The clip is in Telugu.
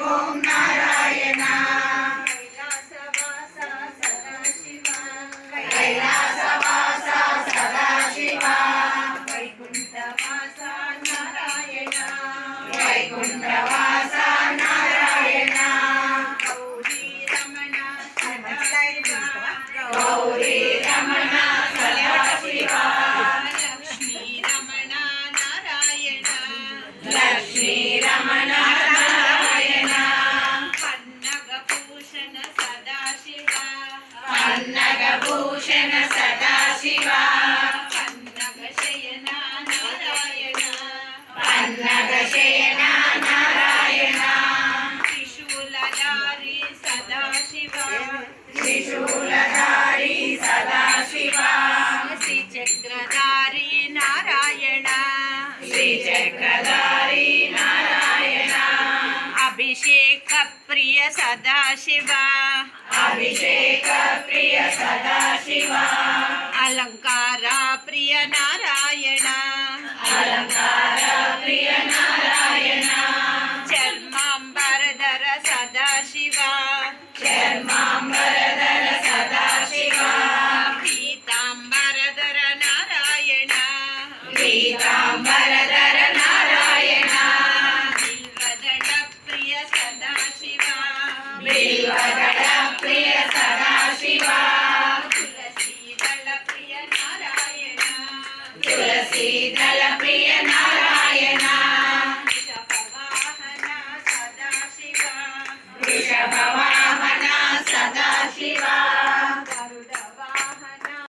ఓం నారాయణ కైలాసవాస సదాశివ వైకుంఠవాస నారాయణ వైకుంఠవాస నారాయణ గౌరీ రమణ సదాశివ లక్ష్మీ రమణ నారాయణ లక్ష్మీ రమణ నారాయణ పన్నగభూషణ సదాశివ పన్నగభూషణ సదాశివ పన్నగశయన నారాయణ పన్నగశయన నారాయణ త్రిశూలధారి సదాశివ త్రిశూలధారి సదాశివ శ్రీచక్రధారి నారాయణ శ్రీచక్రధారి నారాయణ అభిషేక ప్రియ సదాశివ అభిషేక ప్రియ సదాశివ అలంకార ప్రియ నారాయణ అలంకార ప్రియ నారాయణ చర్మాంబరధర సదాశివ చర్మాంబరధర సదాశివ పీతాంబరధర నారాయణ పీతాంబరధర నారాయణ బిల్వదళ ప్రియ సదాశివ బిల్వదళ ప్రియ సదాశివ తులసీదళ ప్రియ నారాయణ తులసీదళ ప్రియ నారాయణ వృషభవాహన సదాశివ వృషభవాహన